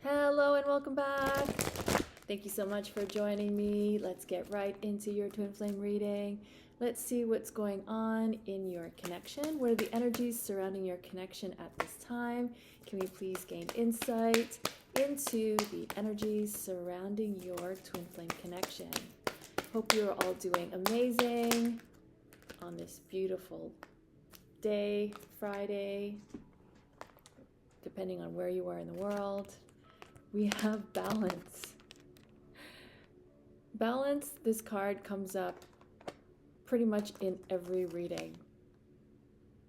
Hello and welcome back. Thank you so much for joining me. Let's get right into your twin flame reading. Let's see what's going on in your connection. What are the energies surrounding your connection at this time? Can we please gain insight into the energies surrounding your twin flame connection? Hope you're all doing amazing on this beautiful day, Friday, depending on where you are in the world. We have balance. Balance, this card comes up pretty much in every reading.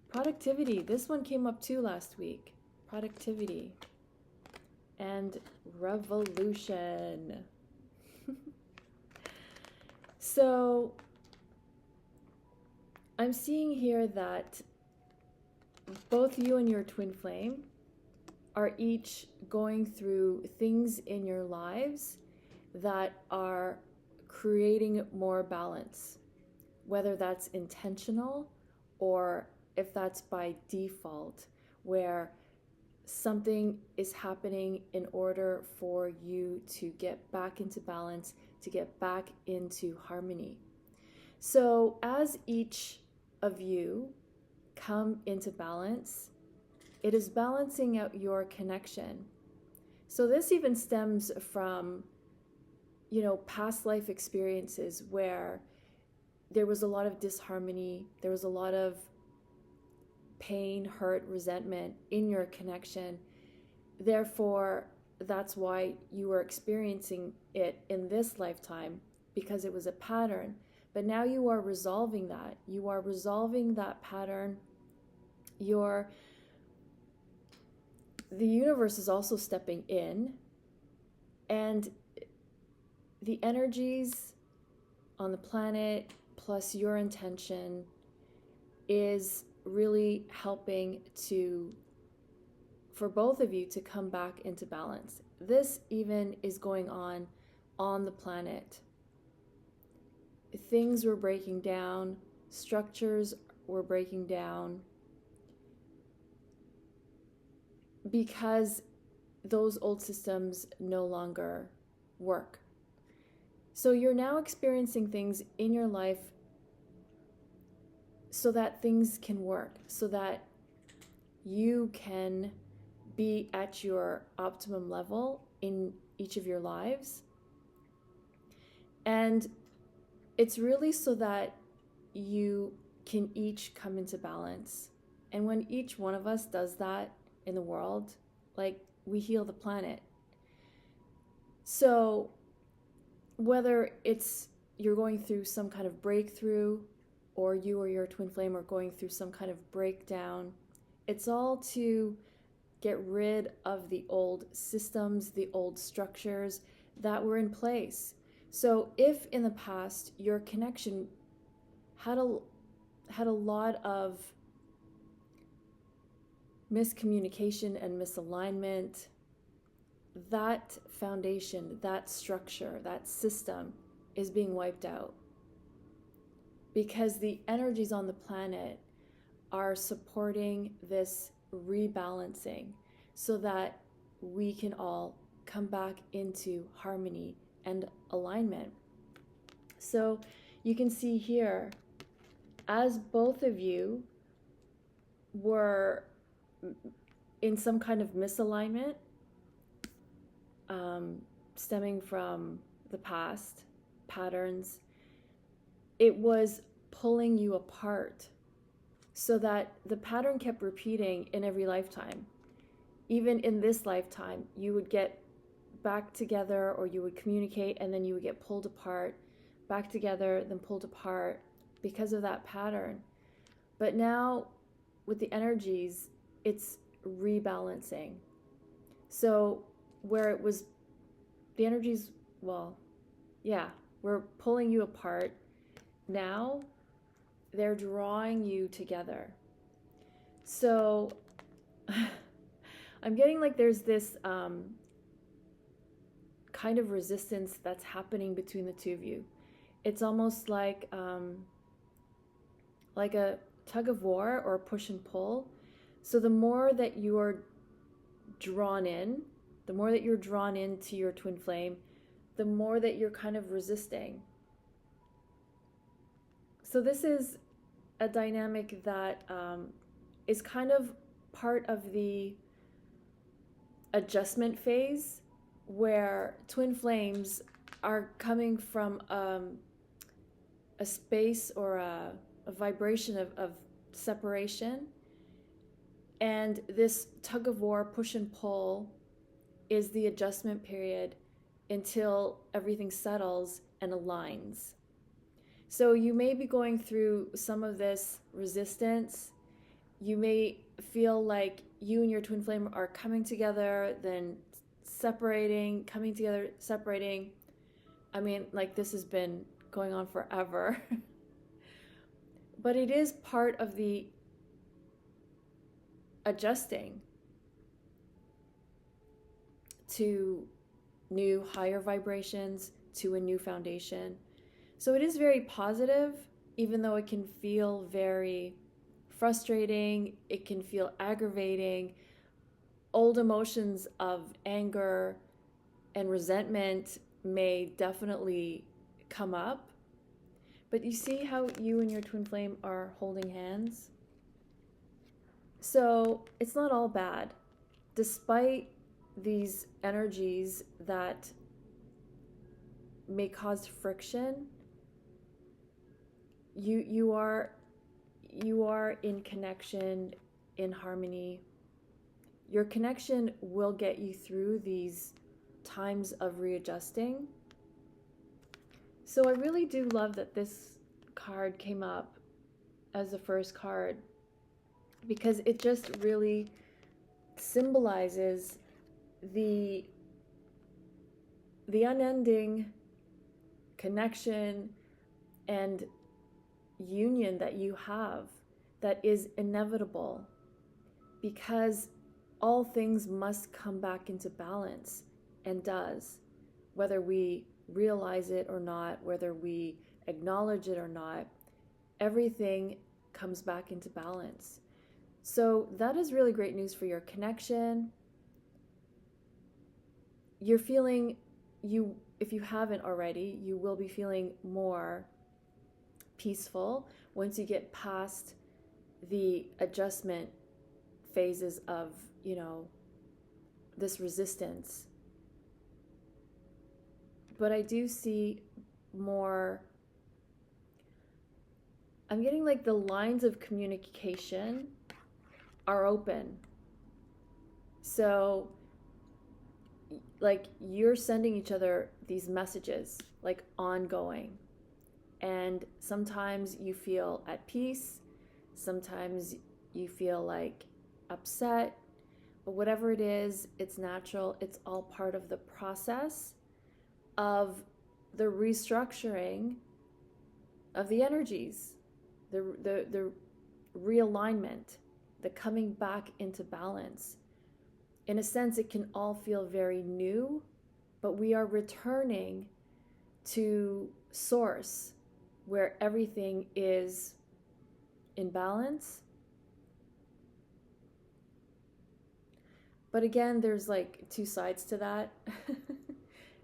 Productivity, this one came up too last week. Productivity. And revolution. So, I'm seeing here that both you and your twin flame are each going through things in your lives that are creating more balance, whether that's intentional or if that's by default, where something is happening in order for you to get back into balance, to get back into harmony. So as each of you come into balance, it is balancing out your connection. So this even stems from, past life experiences where there was a lot of disharmony, there was a lot of pain, hurt, resentment in your connection. Therefore, that's why you were experiencing it in this lifetime, because it was a pattern. But now you are resolving that. You are resolving that pattern. The universe is also stepping in, and the energies on the planet plus your intention is really helping for both of you to come back into balance. This even is going on the planet. Things were breaking down, structures were breaking down, because those old systems no longer work. So you're now experiencing things in your life so that things can work, so that you can be at your optimum level in each of your lives. And it's really so that you can each come into balance. And when each one of us does that in the world, we heal the planet. So whether it's you're going through some kind of breakthrough, or you or your twin flame are going through some kind of breakdown, it's all to get rid of the old systems, the old structures that were in place. So if in the past your connection had a lot of miscommunication and misalignment, that foundation, that structure, that system is being wiped out, because the energies on the planet are supporting this rebalancing so that we can all come back into harmony and alignment. So you can see here, as both of you were in some kind of misalignment, stemming from the past patterns, it was pulling you apart, so that the pattern kept repeating in every lifetime. Even in this lifetime, you would get back together, or you would communicate, and then you would get pulled apart, back together, then pulled apart because of that pattern. But now with the energies, it's rebalancing. So where it was the energies, we're pulling you apart. Now they're drawing you together. So I'm getting there's this kind of resistance that's happening between the two of you. It's almost like a tug of war or push and pull. So the more that you are drawn in, the more that you're drawn into your twin flame, the more that you're kind of resisting. So this is a dynamic that is kind of part of the adjustment phase, where twin flames are coming from a space or a vibration of separation. And this tug of war, push and pull, is the adjustment period until everything settles and aligns. So you may be going through some of this resistance. You may feel like you and your twin flame are coming together, then separating, coming together, separating. I mean, like, this has been going on forever. But it is part of the adjusting to new, higher vibrations, to a new foundation. So it is very positive, even though it can feel very frustrating, it can feel aggravating. Old emotions of anger and resentment may definitely come up. But you see how you and your twin flame are holding hands? So it's not all bad. Despite these energies that may cause friction, you are in connection, in harmony. Your connection will get you through these times of readjusting. So I really do love that this card came up as the first card, because it just really symbolizes the unending connection and union that you have, that is inevitable, because all things must come back into balance, and does, whether we realize it or not, whether we acknowledge it or not. Everything comes back into balance. So that is really great news for your connection. You're feeling, if you haven't already, you will be feeling more peaceful once you get past the adjustment phases of, this resistance. But I do see more, I'm getting like the lines of communication are open. So like you're sending each other these messages, like ongoing. And sometimes you feel at peace, sometimes you feel like upset, but whatever it is, it's natural. It's all part of the process of the restructuring of the energies, the realignment, the coming back into balance. In a sense, it can all feel very new, but we are returning to source, where everything is in balance. But again, there's like two sides to that.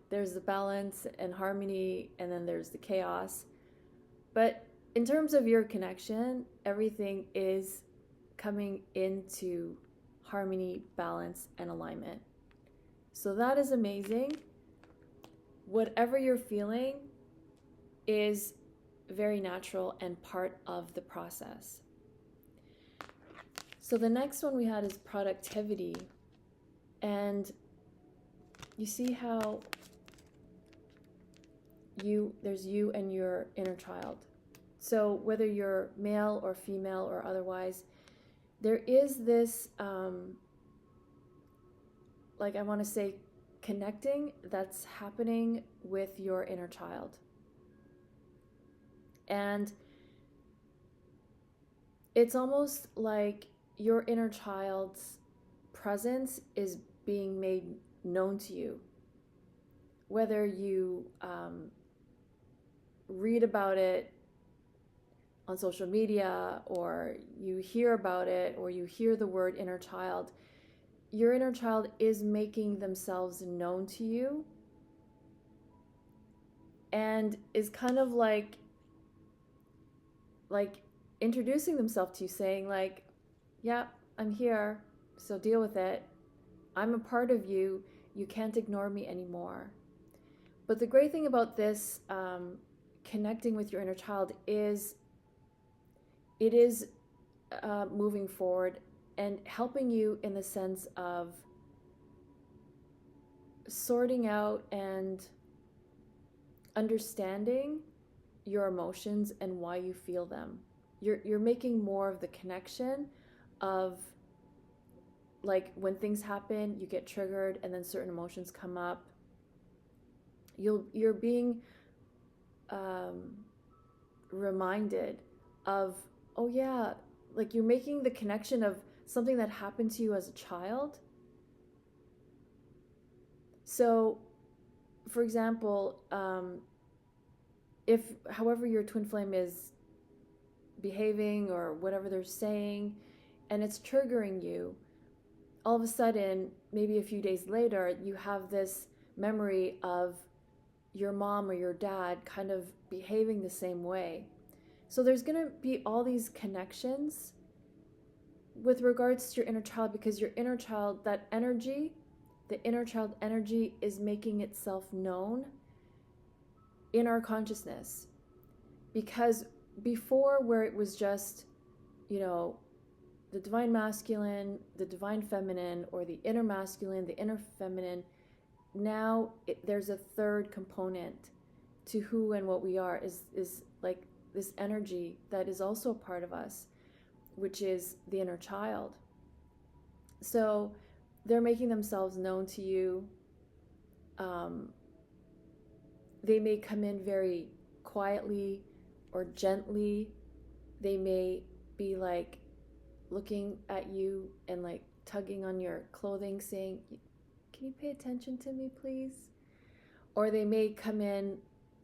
There's the balance and harmony, and then there's the chaos. But in terms of your connection, everything is coming into harmony, balance, and alignment. So that is amazing. Whatever you're feeling is very natural and part of the process. So the next one we had is productivity. And you see how there's you and your inner child. So whether you're male or female or otherwise, there is this, like I want to say, connecting that's happening with your inner child. And it's almost like your inner child's presence is being made known to you. Whether you read about it on social media, or you hear about it, or you hear the word inner child, your inner child is making themselves known to you and is kind of like introducing themselves to you, saying like, yeah, I'm here, so deal with it. I'm a part of you. You can't ignore me anymore. But the great thing about this connecting with your inner child is it is moving forward and helping you in the sense of sorting out and understanding your emotions and why you feel them. You're making more of the connection of, like, when things happen, you get triggered and then certain emotions come up. You're being reminded of, oh yeah, like you're making the connection of something that happened to you as a child. So, for example, if however your twin flame is behaving or whatever they're saying, and it's triggering you, all of a sudden, maybe a few days later, you have this memory of your mom or your dad kind of behaving the same way. So there's going to be all these connections with regards to your inner child, because your inner child, that energy, the inner child energy is making itself known in our consciousness. Because before, where it was just, the divine masculine, the divine feminine, or the inner masculine, the inner feminine, now there's a third component to who and what we are, is like this energy that is also a part of us, which is the inner child. So they're making themselves known to you. They may come in very quietly or gently. They may be like looking at you and like tugging on your clothing, saying, can you pay attention to me, please? Or they may come in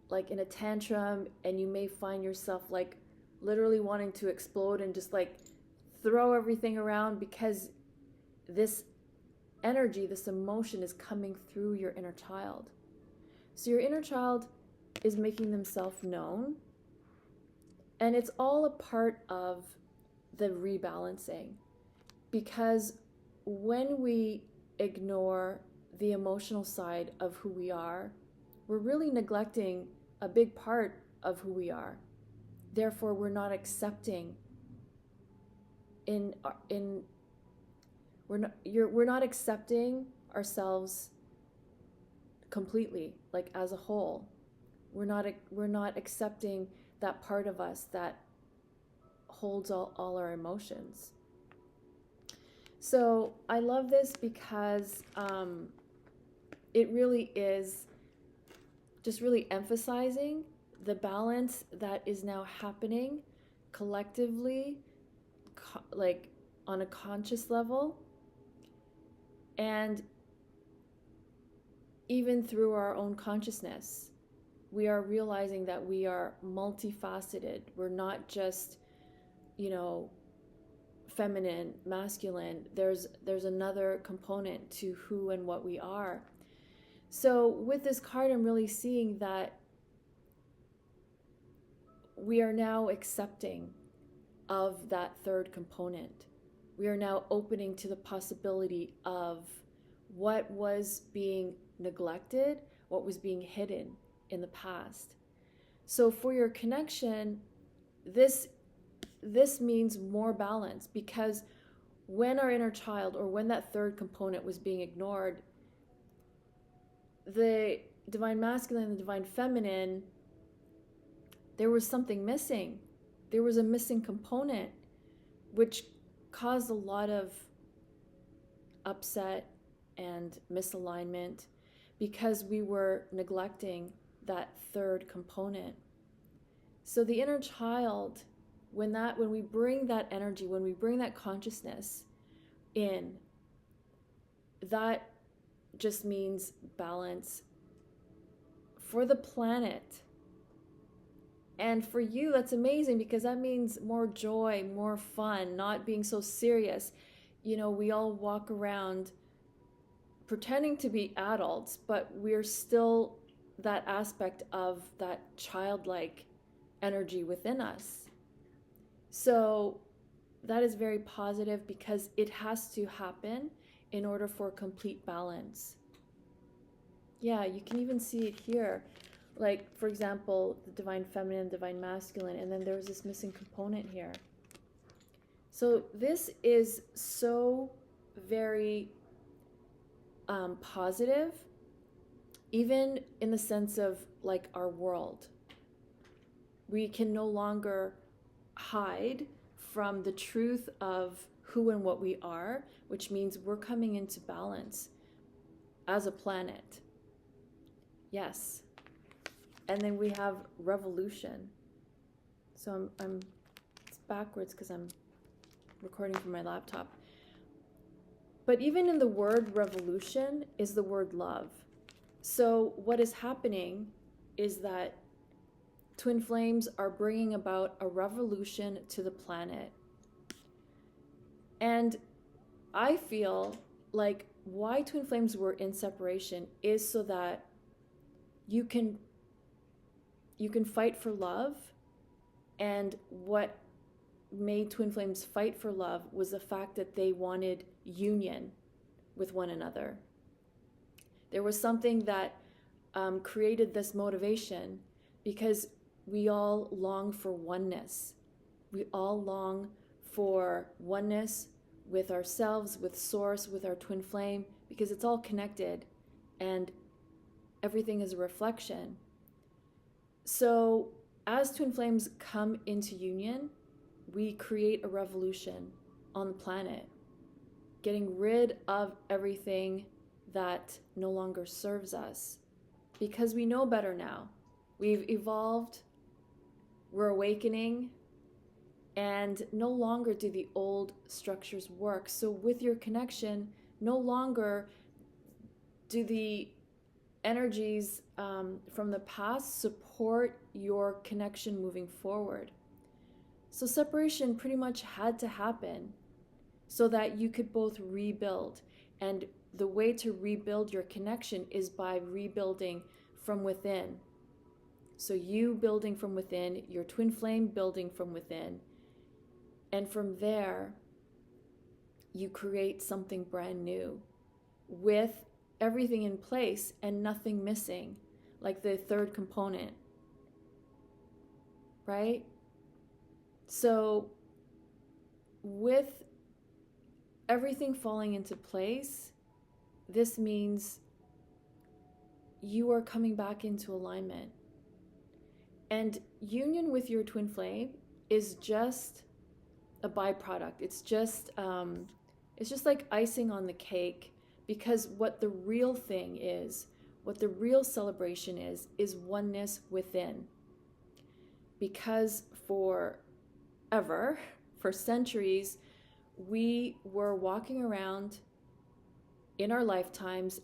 like in a tantrum, and you may find yourself like literally wanting to explode and just like throw everything around, because this energy, this emotion is coming through your inner child. So your inner child is making themselves known, and it's all a part of the rebalancing, because when we ignore the emotional side of who we are, we're really neglecting a big part of who we are. Therefore, we're not accepting we're not accepting ourselves completely, like as a whole. We're not accepting that part of us that holds all our emotions. So I love this because it really is just really emphasizing the balance that is now happening collectively, like on a conscious level, and even through our own consciousness. We are realizing that we are multifaceted. We're not just, feminine, masculine. There's another component to who and what we are. So with this card, I'm really seeing that we are now accepting of that third component. We are now opening to the possibility of what was being neglected, what was being hidden in the past. So for your connection, this means more balance, because when our inner child, or when that third component was being ignored, the divine masculine and the divine feminine, there was something missing. There was a missing component, which caused a lot of upset and misalignment, because we were neglecting that third component. So the inner child, when we bring that energy, when we bring that consciousness in, that just means balance for the planet. And for you, that's amazing, because that means more joy, more fun, not being so serious. we all walk around pretending to be adults, but we're still that aspect of that childlike energy within us. So that is very positive because it has to happen in order for complete balance. Yeah, you can even see it here. Like, for example, the divine feminine, divine masculine, and then there's this missing component here. So this is so very positive, even in the sense of like our world. We can no longer hide from the truth of who and what we are, which means we're coming into balance as a planet. Yes. And then we have revolution. So it's backwards because I'm recording from my laptop. But even in the word revolution is the word love. So what is happening is that twin flames are bringing about a revolution to the planet. And I feel like why twin flames were in separation is so that you can fight for love. And what made twin flames fight for love was the fact that they wanted union with one another. There was something that created this motivation because we all long for oneness. We all long for oneness with ourselves, with source, with our twin flame, because it's all connected and everything is a reflection. So as twin flames come into union, we create a revolution on the planet, getting rid of everything that no longer serves us, because we know better now. We've evolved, we're awakening, and no longer do the old structures work. So with your connection, no longer do the energies from the past support your connection moving forward. So separation pretty much had to happen so that you could both rebuild. And the way to rebuild your connection is by rebuilding from within. So you building from within, your twin flame building from within. And from there, you create something brand new with everything in place and nothing missing, like the third component, right? So with everything falling into place, this means you are coming back into alignment. And union with your twin flame is just a byproduct. It's just like icing on the cake, because what the real thing is, what the real celebration is oneness within. Because forever, for centuries, we were walking around in our lifetimes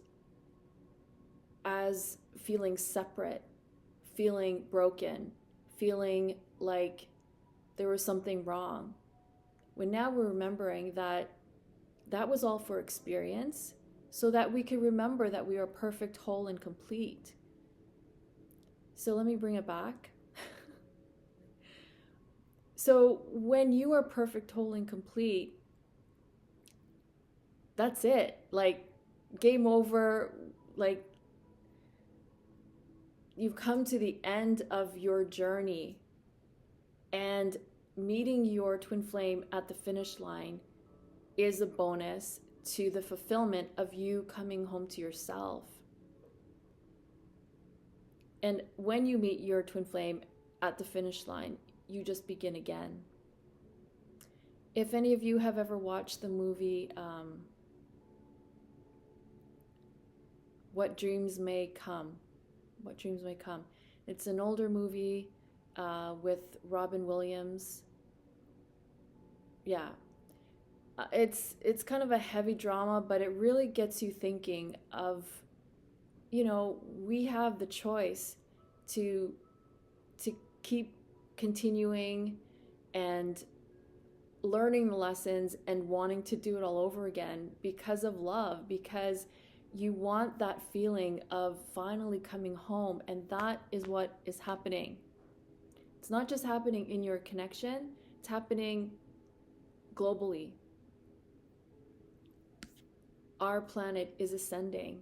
as feeling separate, feeling broken, feeling like there was something wrong. When now we're remembering that that was all for experience, so that we can remember that we are perfect, whole, and complete. So let me bring it back. So when you are perfect, whole, and complete, that's it. Like, game over. Like, you've come to the end of your journey, and meeting your twin flame at the finish line is a bonus to the fulfillment of you coming home to yourself. And when you meet your twin flame at the finish line, you just begin again. If any of you have ever watched the movie What Dreams May Come, it's an older movie with Robin Williams. Yeah. It's kind of a heavy drama, but it really gets you thinking of, we have the choice to keep continuing and learning the lessons and wanting to do it all over again because of love, because you want that feeling of finally coming home. And that is what is happening. It's not just happening in your connection, it's happening globally. Our planet is ascending.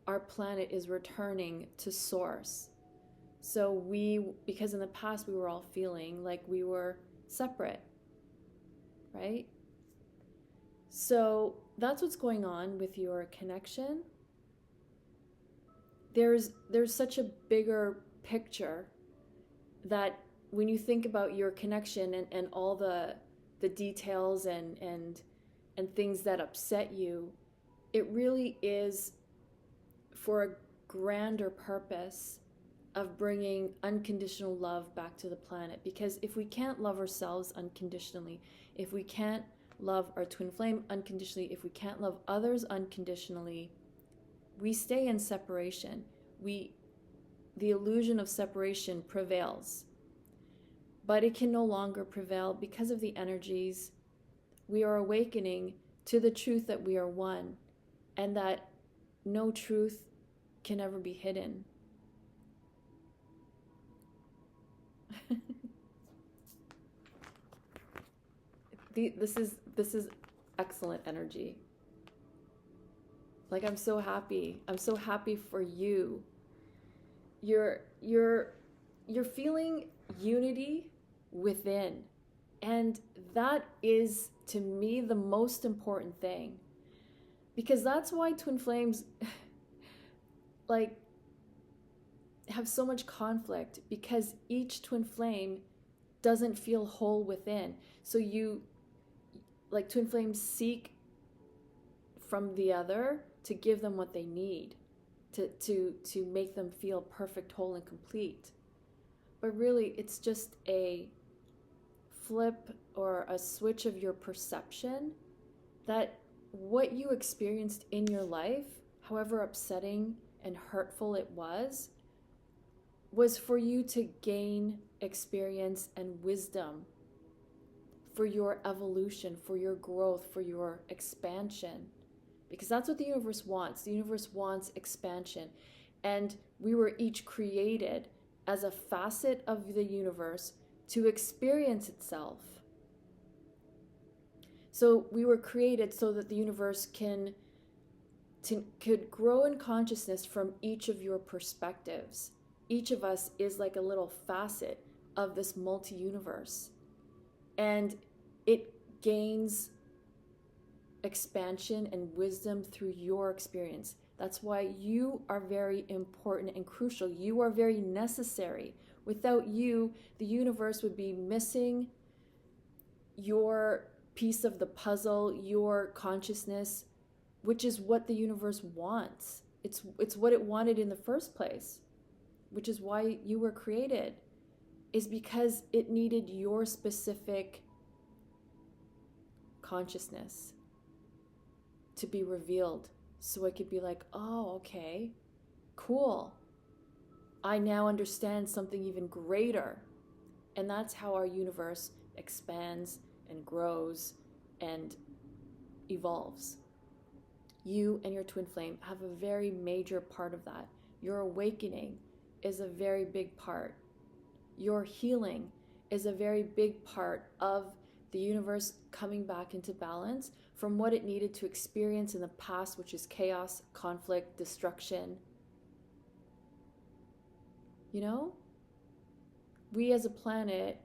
Our planet is returning to source. So because in the past we were all feeling like we were separate, right? So that's what's going on with your connection. There's such a bigger picture that when you think about your connection and all the details and things that upset you, it really is for a grander purpose of bringing unconditional love back to the planet. Because if we can't love ourselves unconditionally, if we can't love our twin flame unconditionally, if we can't love others unconditionally, we stay in separation. The illusion of separation prevails. But it can no longer prevail because of the energies. We are awakening to the truth that we are one, and that no truth can ever be hidden. This is excellent energy. Like, I'm so happy. I'm so happy for you. You're feeling unity within. And that is, to me, the most important thing. Because that's why twin flames like have so much conflict, because each twin flame doesn't feel whole within. So twin flames seek from the other to give them what they need to make them feel perfect, whole, and complete. But really, it's just a flip or a switch of your perception, that what you experienced in your life, however upsetting and hurtful it was for you to gain experience and wisdom, for your evolution, for your growth, for your expansion. Because that's what the universe wants. The universe wants expansion. And we were each created as a facet of the universe to experience itself. So we were created so that the universe could grow in consciousness from each of your perspectives. Each of us is like a little facet of this multi-universe. And it gains expansion and wisdom through your experience. That's why you are very important and crucial. You are very necessary. Without you, the universe would be missing your piece of the puzzle, your consciousness, which is what the universe wants. It's what it wanted in the first place, which is why you were created, is because it needed your specific consciousness to be revealed, so it could be like, oh, okay, cool. I now understand something even greater. And that's how our universe expands and grows and evolves. You and your twin flame have a very major part of that. Your awakening is a very big part. Your healing is a very big part of the universe coming back into balance from what it needed to experience in the past, which is chaos, conflict, destruction. You know, we as a planet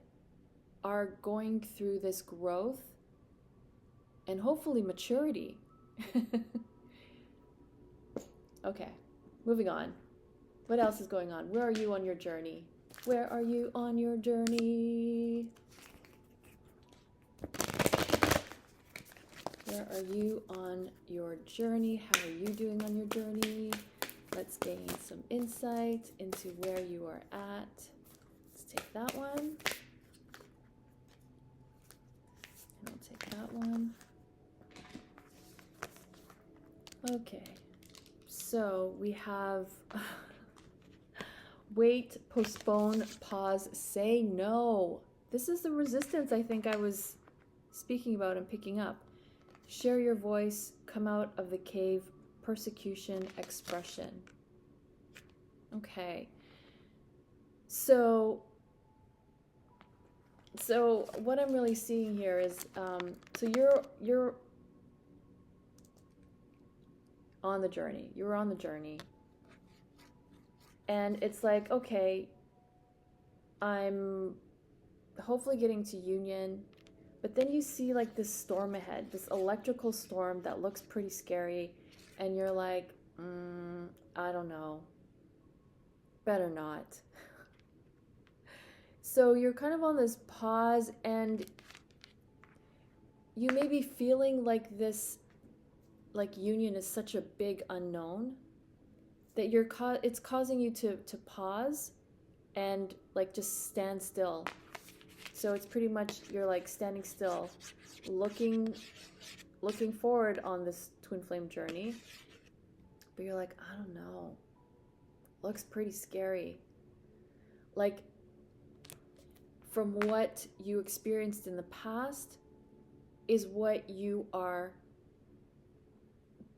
are going through this growth and hopefully maturity. Okay, moving on. What else is going on? Where are you on your journey? Where are you on your journey? Where are you on your journey? How are you doing on your journey? Let's gain some insight into where you are at. Let's take that one. And I'll take that one. Okay. So we have wait, postpone, pause, say no. This is the resistance I think I was speaking about and picking up. Share your voice, come out of the cave, persecution, expression. Okay. So what I'm really seeing here is, so you're on the journey. You're on the journey. And it's like, okay, I'm hopefully getting to Union, but then you see like this storm ahead, this electrical storm that looks pretty scary, and you're like, I don't know, better not. So you're kind of on this pause, and you may be feeling like this, like Union is such a big unknown that it's causing you to pause and like just stand still. So it's pretty much you're like standing still, looking forward on this twin flame journey, but you're like, I don't know, looks pretty scary. Like from what you experienced in the past is what you are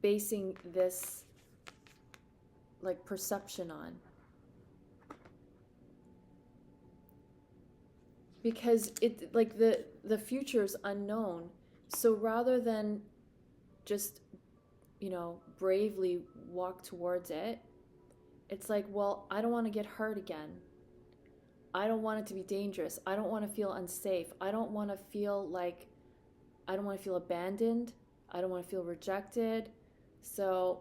basing this like perception on. Because it like the future's unknown. So rather than just, bravely walk towards it, it's like, well, I don't want to get hurt again. I don't want it to be dangerous. I don't want to feel unsafe. I don't want to feel abandoned. I don't want to feel rejected. So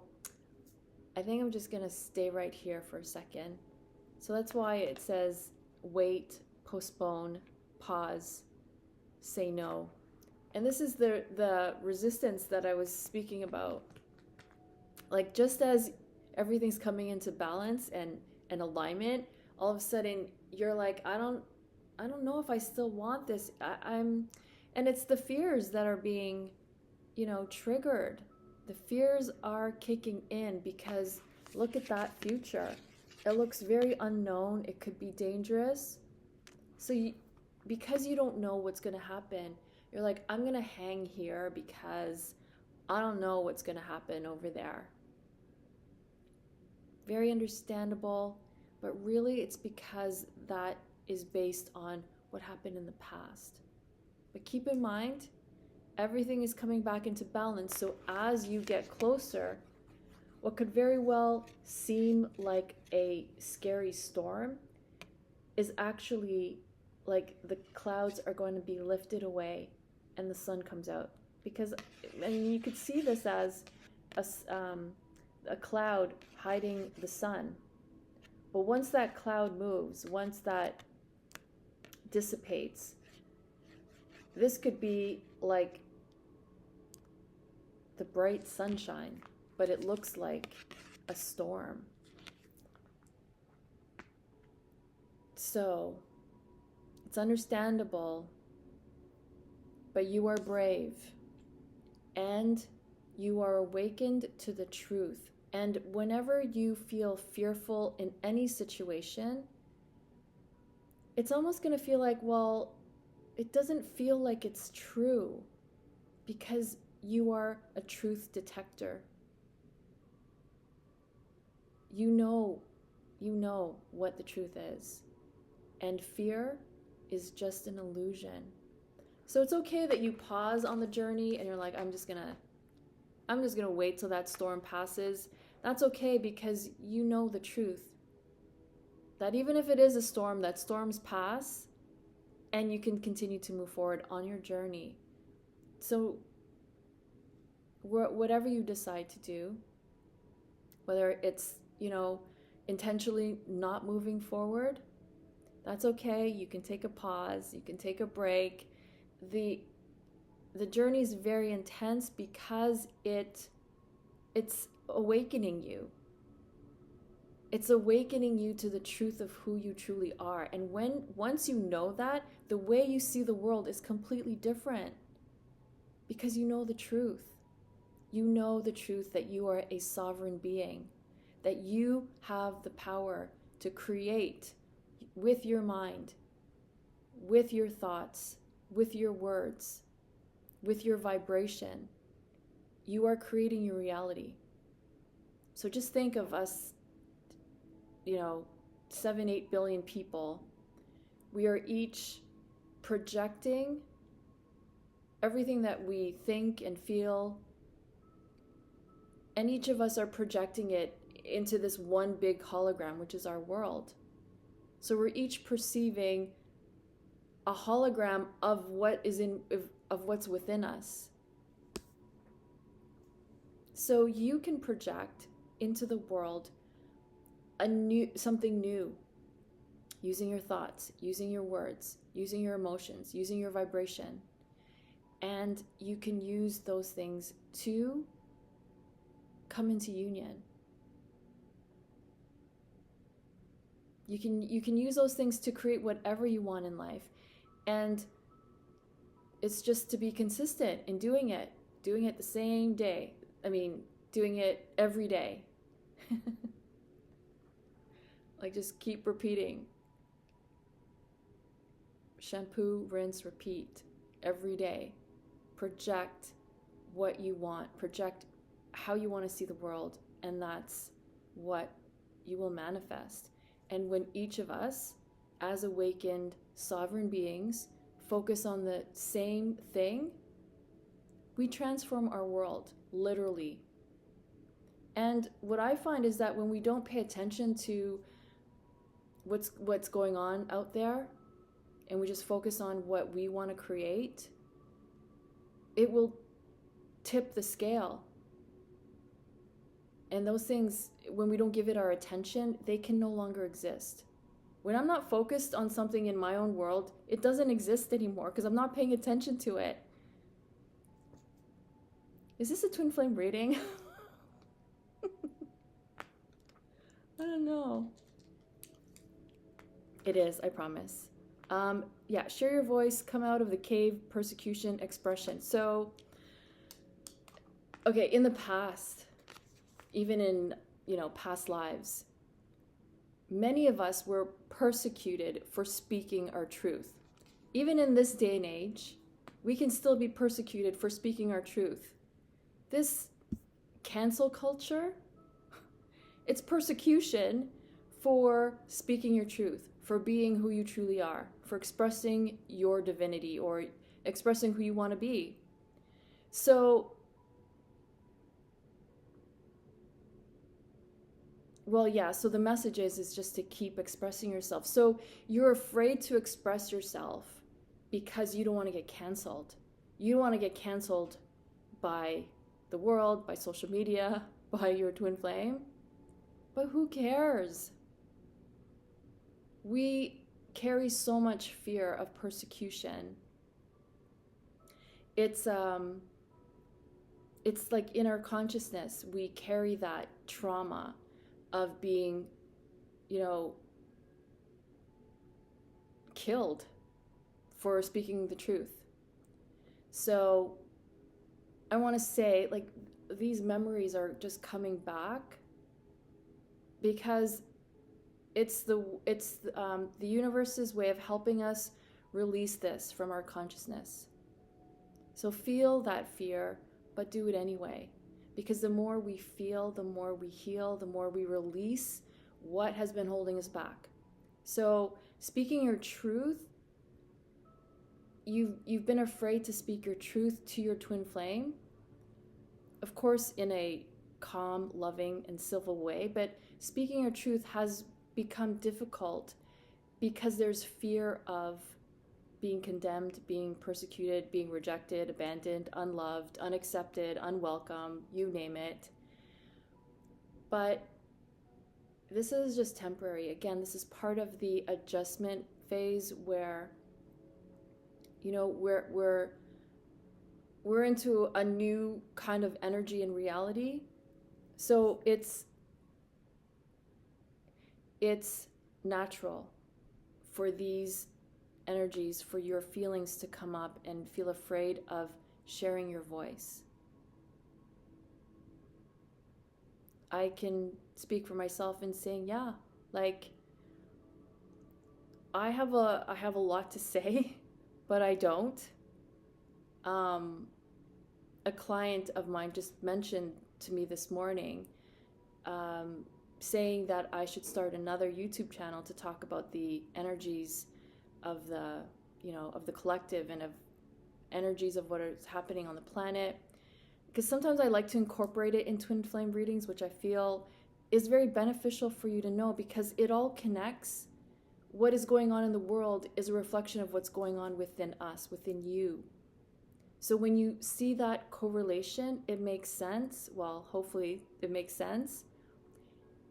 I think I'm just going to stay right here for a second. So that's why it says wait, postpone, pause, say no. And this is the resistance that I was speaking about. Like just as everything's coming into balance and alignment, all of a sudden you're like, I don't know if I still want this. And it's the fears that are being, triggered. The fears are kicking in because look at that future. It looks very unknown. It could be dangerous. So because you don't know what's going to happen, you're like, I'm going to hang here because I don't know what's going to happen over there. Very understandable, but really it's because that is based on what happened in the past. But keep in mind, everything is coming back into balance. So as you get closer, what could very well seem like a scary storm is actually like the clouds are going to be lifted away and the sun comes out. Because, you could see this as a cloud hiding the sun. But once that cloud moves, once that dissipates, this could be like the bright sunshine, but it looks like a storm. So it's understandable, but you are brave and you are awakened to the truth. And whenever you feel fearful in any situation, it's almost going to feel like, well, it doesn't feel like it's true because you are a truth detector. You know what the truth is. And fear is just an illusion. So it's okay that you pause on the journey and you're like, I'm just gonna wait till that storm passes. That's okay because you know the truth. That even if it is a storm, that storms pass and you can continue to move forward on your journey. So whatever you decide to do, whether it's, intentionally not moving forward, that's okay. You can take a pause, you can take a break. The journey is very intense because it's awakening you. It's awakening you to the truth of who you truly are. And once you know that, the way you see the world is completely different because you know the truth. You know the truth that you are a sovereign being, that you have the power to create with your mind, with your thoughts, with your words. with your vibration, you are creating your reality. So just think of us, 7-8 billion people. We are each projecting everything that we think and feel, and each of us are projecting it into this one big hologram, which is our world. So we're each perceiving a hologram of what's within us. So you can project into the world something new, using your thoughts, using your words, using your emotions, using your vibration. And you can use those things to come into union. You can use those things to create whatever you want in life. And it's just to be consistent in doing it the same day. Doing it every day. Like, just keep repeating. Shampoo, rinse, repeat every day. Project what you want. Project how you want to see the world. And that's what you will manifest. And when each of us, as awakened sovereign beings, focus on the same thing, we transform our world, literally. And what I find is that when we don't pay attention to what's going on out there, and we just focus on what we want to create, it will tip the scale. And those things, when we don't give it our attention, they can no longer exist. When I'm not focused on something in my own world, it doesn't exist anymore because I'm not paying attention to it. Is this a twin flame reading? I don't know. It is, I promise. Share your voice, come out of the cave, persecution, expression. So, okay, in the past, even in, past lives, many of us were persecuted for speaking our truth. Even in this day and age, we can still be persecuted for speaking our truth. This cancel culture, it's persecution for speaking your truth, for being who you truly are, for expressing your divinity or expressing who you want to be. So, so the message is just to keep expressing yourself. So you're afraid to express yourself because you don't want to get canceled. You don't want to get canceled by the world, by social media, by your twin flame. But who cares? We carry so much fear of persecution. It's like in our consciousness, we carry that trauma of being, killed for speaking the truth. So I want to say, these memories are just coming back because it's the universe's way of helping us release this from our consciousness. So feel that fear, but do it anyway. Because the more we feel, the more we heal, the more we release what has been holding us back. So speaking your truth, you've been afraid to speak your truth to your twin flame. Of course, in a calm, loving, and civil way, but speaking your truth has become difficult because there's fear of being condemned, being persecuted, being rejected, abandoned, unloved, unaccepted, unwelcome, you name it. But this is just temporary. Again, this is part of the adjustment phase where, we're into a new kind of energy and reality. So it's natural for these energies, for your feelings to come up and feel afraid of sharing your voice. I can speak for myself in saying, I have a lot to say, but I don't. A client of mine just mentioned to me this morning, saying that I should start another YouTube channel to talk about the energies of the, of the collective and of energies of what is happening on the planet. Because sometimes I like to incorporate it in twin flame readings, which I feel is very beneficial for you to know, because it all connects. What is going on in the world is a reflection of what's going on within us, within you. So when you see that correlation, it makes sense. Well, hopefully it makes sense.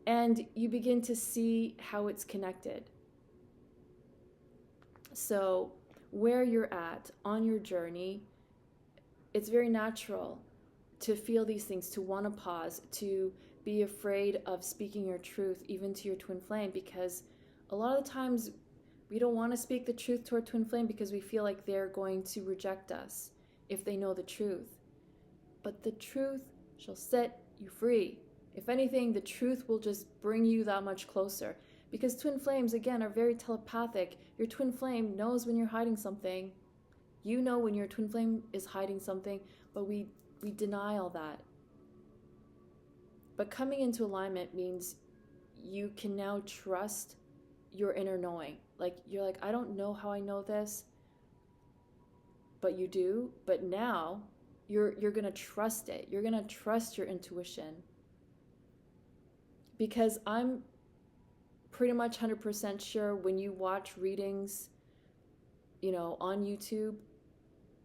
And you begin to see how it's connected. So where you're at on your journey, it's very natural to feel these things, to want to pause, to be afraid of speaking your truth, even to your twin flame, because a lot of the times we don't want to speak the truth to our twin flame because we feel like they're going to reject us if they know the truth. But the truth shall set you free. If anything, the truth will just bring you that much closer. Because twin flames, again, are very telepathic. Your twin flame knows when you're hiding something. You know when your twin flame is hiding something, but we deny all that. But coming into alignment means you can now trust your inner knowing. Like, you're like, I don't know how I know this, but you do. But now you're going to trust it. You're going to trust your intuition. Because I'm pretty much 100% sure when you watch readings, on YouTube,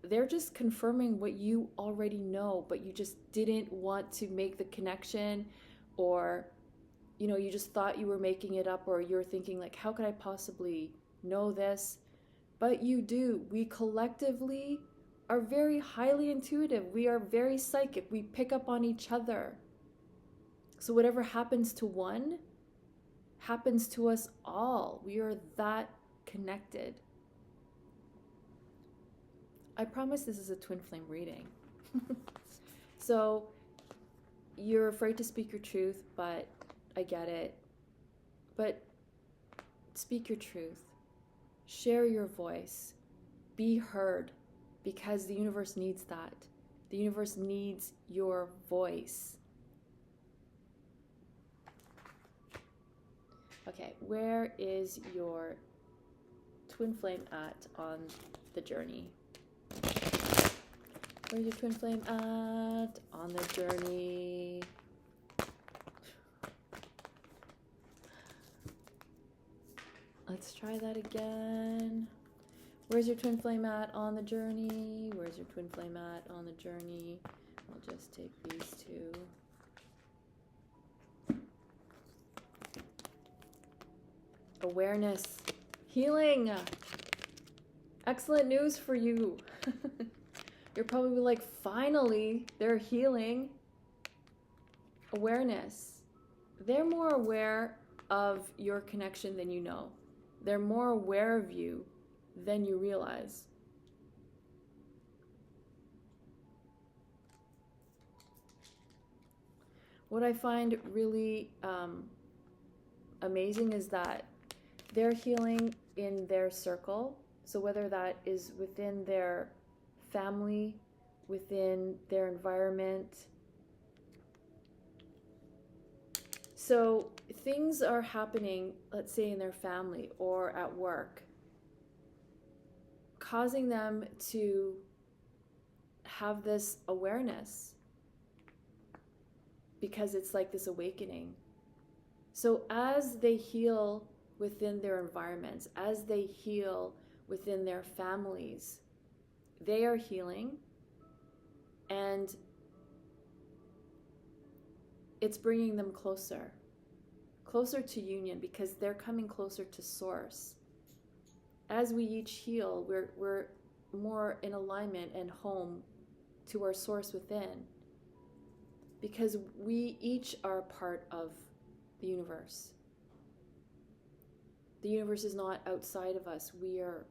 they're just confirming what you already know, but you just didn't want to make the connection, or, you just thought you were making it up, or you're thinking like, how could I possibly know this? But you do. We collectively are very highly intuitive. We are very psychic. We pick up on each other. So whatever happens to one happens to us all. We are that connected. I promise this is a twin flame reading. So you're afraid to speak your truth, but I get it. But speak your truth. Share your voice. Be heard, because the universe needs that. The universe needs your voice. Okay, where is your twin flame at on the journey? Where's your twin flame at on the journey? Let's try that again. Where's your twin flame at on the journey? Where's your twin flame at on the journey? I'll just take these two. Awareness. Healing. Excellent news for you. You're probably like, finally, they're healing. Awareness. They're more aware of your connection than you know. They're more aware of you than you realize. What I find really amazing is that they're healing in their circle. So whether that is within their family, within their environment. So things are happening, let's say in their family or at work, causing them to have this awareness, because it's like this awakening. So as they heal within their environments, as they heal within their families, they are healing, and it's bringing them closer to union, because they're coming closer to source. As we each heal, we're more in alignment and home to our source within, because we each are part of the universe. The universe is not outside of us. We're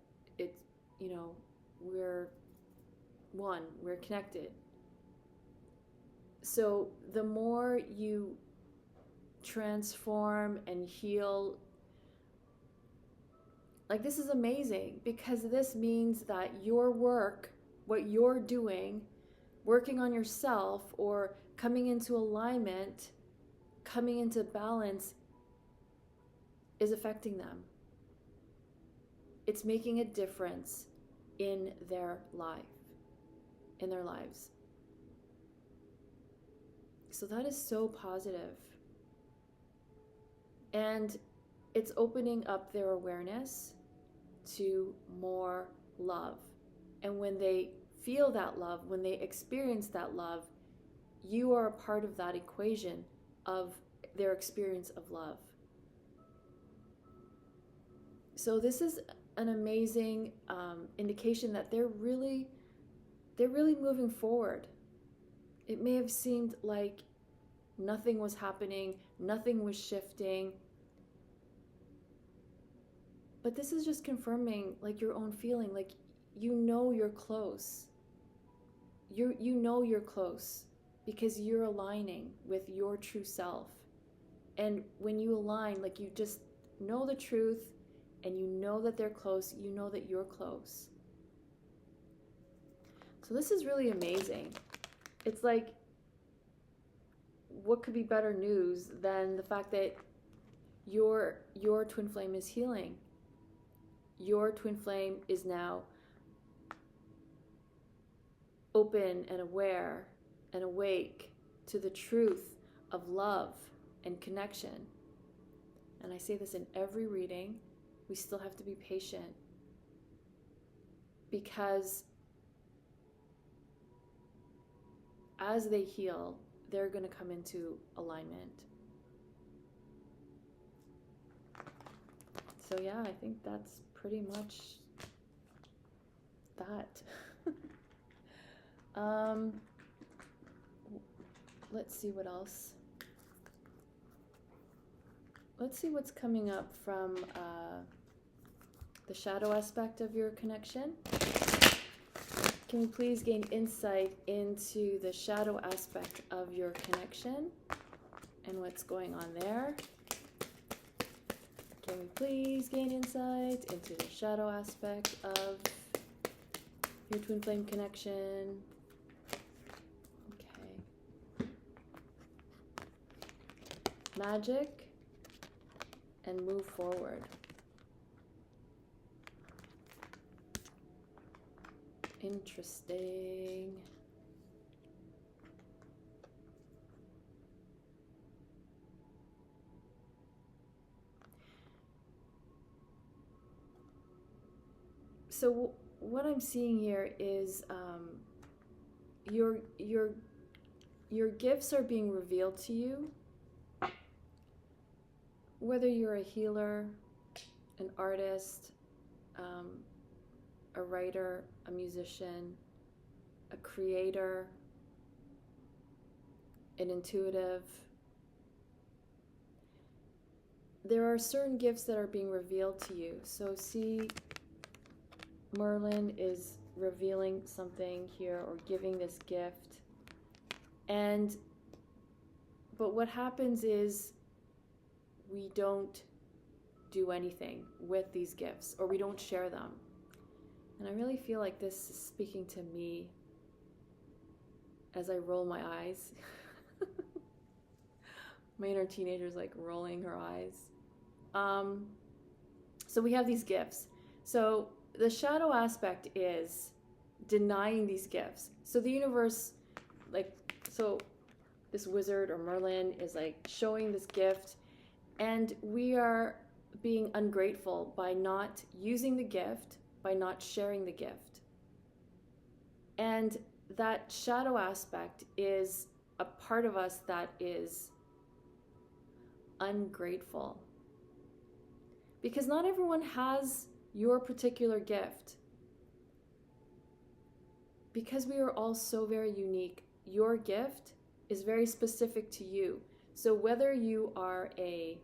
one, we're connected. So the more you transform and heal, like, this is amazing, because this means that your work what you're doing, working on yourself or coming into alignment, coming into balance, is affecting them. It's making a difference in their lives. So that is so positive. And it's opening up their awareness to more love. And when they feel that love, when they experience that love, you are a part of that equation of their experience of love. So this is an amazing indication that they're really moving forward. It may have seemed like nothing was happening, nothing was shifting, but this is just confirming like your own feeling, like you know you're close. You know you're close because you're aligning with your true self. And when you align, like you just know the truth and you know that they're close, you know that you're close. So this is really amazing. It's like, what could be better news than the fact that your twin flame is healing? Your twin flame is now open and aware and awake to the truth of love and connection. And I say this in every reading, we still have to be patient, because as they heal, they're going to come into alignment. So yeah, I think that's pretty much that. Let's see what else. Let's see what's coming up from the shadow aspect of your connection. Can we please gain insight into the shadow aspect of your connection and what's going on there? Can we please gain insight into the shadow aspect of your twin flame connection? Okay. Magic and move forward. Interesting. So what I'm seeing here is your gifts are being revealed to you. Whether you're a healer, an artist, a writer, a musician, a creator, an intuitive, there are certain gifts that are being revealed to you. So see, Merlin is revealing something here or giving this gift. But what happens is we don't do anything with these gifts, or we don't share them. And I really feel like this is speaking to me as I roll my eyes. My inner teenager is like rolling her eyes. So we have these gifts. So the shadow aspect is denying these gifts. So the universe, so this wizard or Merlin is like showing this gift, and we are being ungrateful by not using the gift, by not sharing the gift. And that shadow aspect is a part of us that is ungrateful. Because not everyone has your particular gift. Because we are all so very unique, your gift is very specific to you. So whether you are a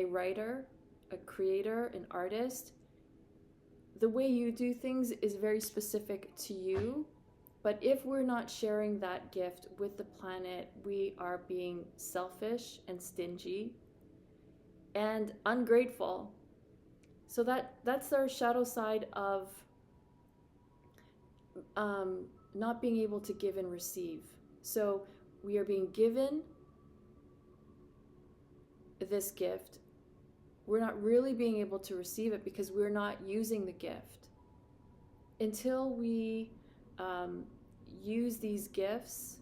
writer, a creator, an artist, the way you do things is very specific to you. But if we're not sharing that gift with the planet, we are being selfish and stingy and ungrateful. So that's our shadow side of not being able to give and receive. So we are being given this gift. We're not really being able to receive it because we're not using the gift. Until we use these gifts,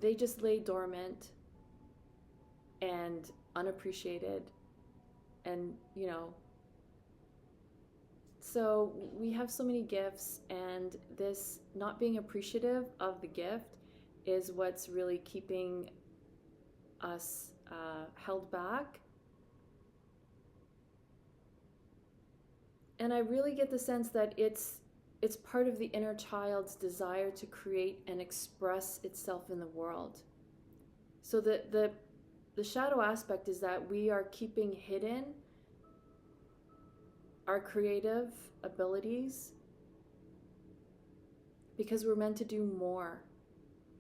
they just lay dormant and unappreciated. And, so we have so many gifts, and this not being appreciative of the gift is what's really keeping us held back. And I really get the sense that it's part of the inner child's desire to create and express itself in the world. So the shadow aspect is that we are keeping hidden our creative abilities because we're meant to do more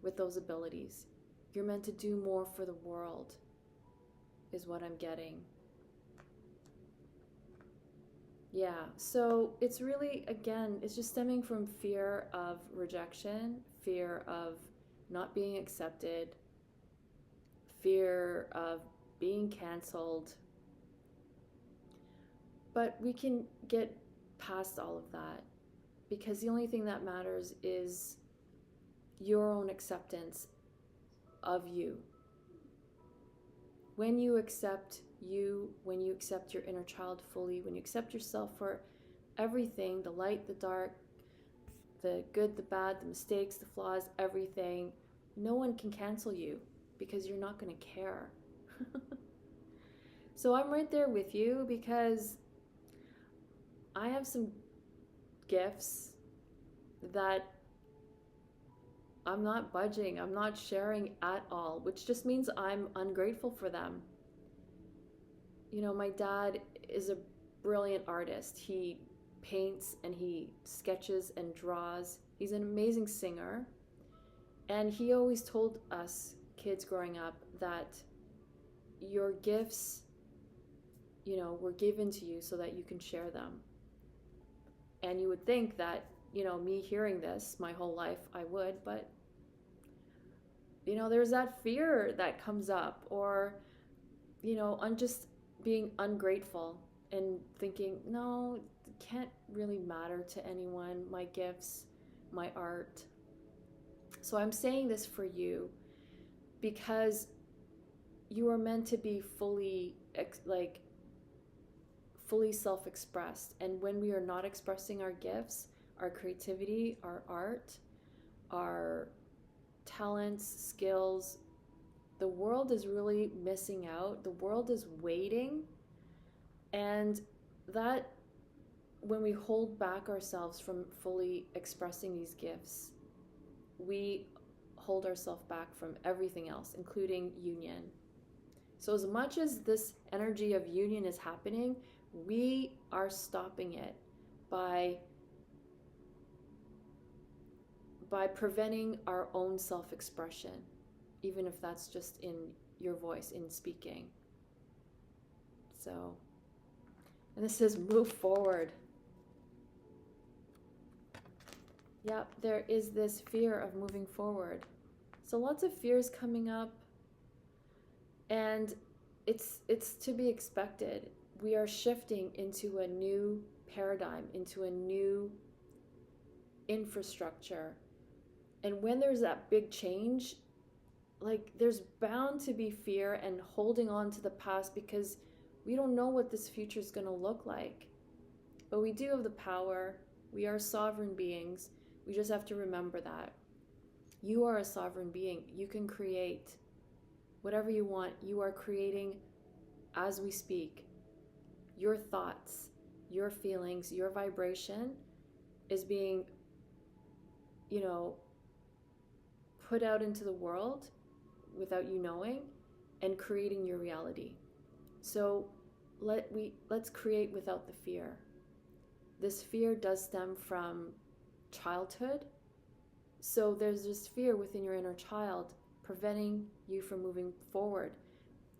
with those abilities. You're meant to do more for the world, is what I'm getting. Yeah, so it's really, again, it's just stemming from fear of rejection, fear of not being accepted, fear of being canceled. But we can get past all of that, because the only thing that matters is your own acceptance of you. When you accept you, when you accept your inner child fully, when you accept yourself for everything, the light, the dark, the good, the bad, the mistakes, the flaws, everything, no one can cancel you because you're not going to care. So I'm right there with you because I have some gifts that I'm not budging, I'm not sharing at all, which just means I'm ungrateful for them. My dad is a brilliant artist. He paints and he sketches and draws. He's an amazing singer. And he always told us kids growing up that your gifts, were given to you so that you can share them. And you would think that, me hearing this my whole life, I would, but, there's that fear that comes up, or, just being ungrateful and thinking, no, it can't really matter to anyone, my gifts, my art. So I'm saying this for you because you are meant to be fully self-expressed. And when we are not expressing our gifts, our creativity, our art, our talents, skills, the world is really missing out. The world is waiting. And that, when we hold back ourselves from fully expressing these gifts, we hold ourselves back from everything else, including union. So as much as this energy of union is happening, we are stopping it by preventing our own self-expression, even if that's just in your voice, in speaking. So, and this says move forward. Yep, there is this fear of moving forward. So lots of fears coming up, and it's to be expected. We are shifting into a new paradigm, into a new infrastructure. And when there's that big change, there's bound to be fear and holding on to the past because we don't know what this future is going to look like. But we do have the power. We are sovereign beings. We just have to remember that. You are a sovereign being. You can create whatever you want. You are creating as we speak. Your thoughts, your feelings, your vibration is being, put out into the world without you knowing, and creating your reality. So let's create without the fear. This fear does stem from childhood. So there's this fear within your inner child preventing you from moving forward,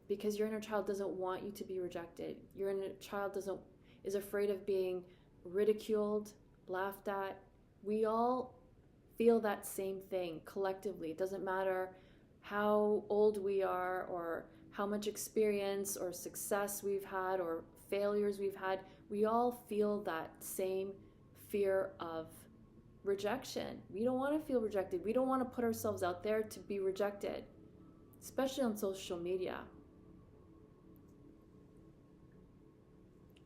because your inner child doesn't want you to be rejected. Your inner child is afraid of being ridiculed, laughed at, We all feel that same thing collectively. It doesn't matter how old we are or how much experience or success we've had or failures we've had. We all feel that same fear of rejection. We don't want to feel rejected. We don't want to put ourselves out there to be rejected, especially on social media.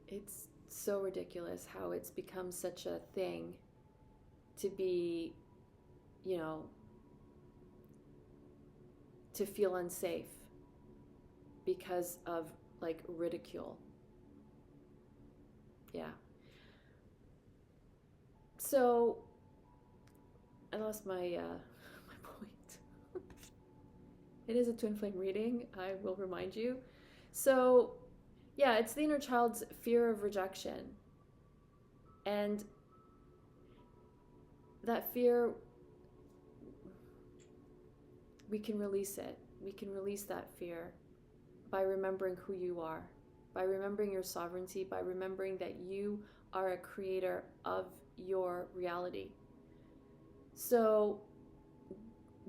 It's so ridiculous how it's become such a thing to be, you know, to feel unsafe because of like ridicule. Yeah. So I lost my my point. It is a twin flame reading, I will remind you. So yeah, it's the inner child's fear of rejection. And that fear, we can release it. We can release that fear by remembering who you are, by remembering your sovereignty, by remembering that you are a creator of your reality. So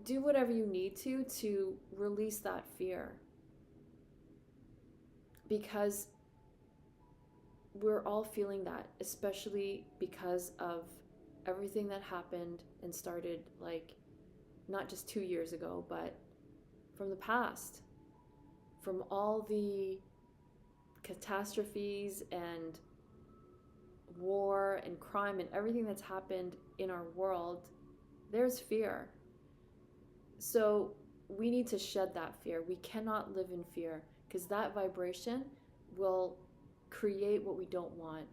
do whatever you need to release that fear, because we're all feeling that, especially because of everything that happened and started like not just 2 years ago, but from the past, from all the catastrophes and war and crime and everything that's happened in our world. There's fear. So we need to shed that fear. We cannot live in fear, because that vibration will create what we don't want.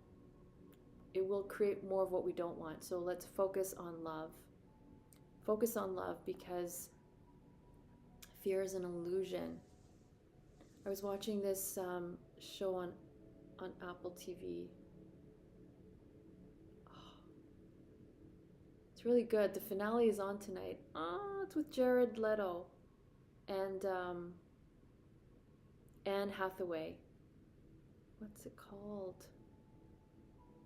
It will create more of what we don't want. So let's focus on love. Focus on love, because fear is an illusion. I was watching this show on Apple TV. Oh, it's really good. The finale is on tonight. It's with Leto and Anne Hathaway. What's it called?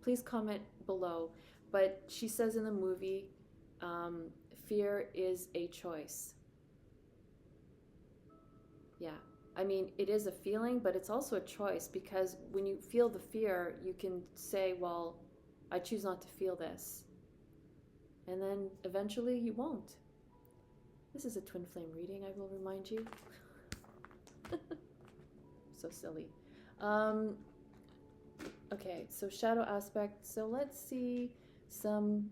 Please comment below. But she says in the movie, fear is a choice. Yeah. I mean, it is a feeling, but it's also a choice, because when you feel the fear, you can say, well, I choose not to feel this. And then eventually you won't. This is a twin flame reading, I will remind you. So silly. Okay, so shadow aspect. So let's see some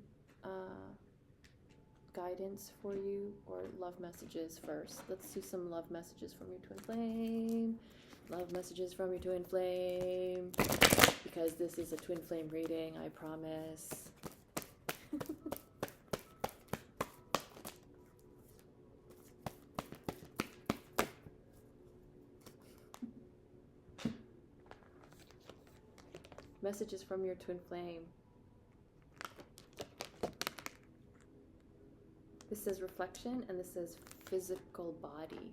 guidance for you, or love messages first. Let's do some love messages from your twin flame. Love messages from your twin flame, because this is a twin flame reading, I promise. Messages from your twin flame. This says reflection, and this says physical body.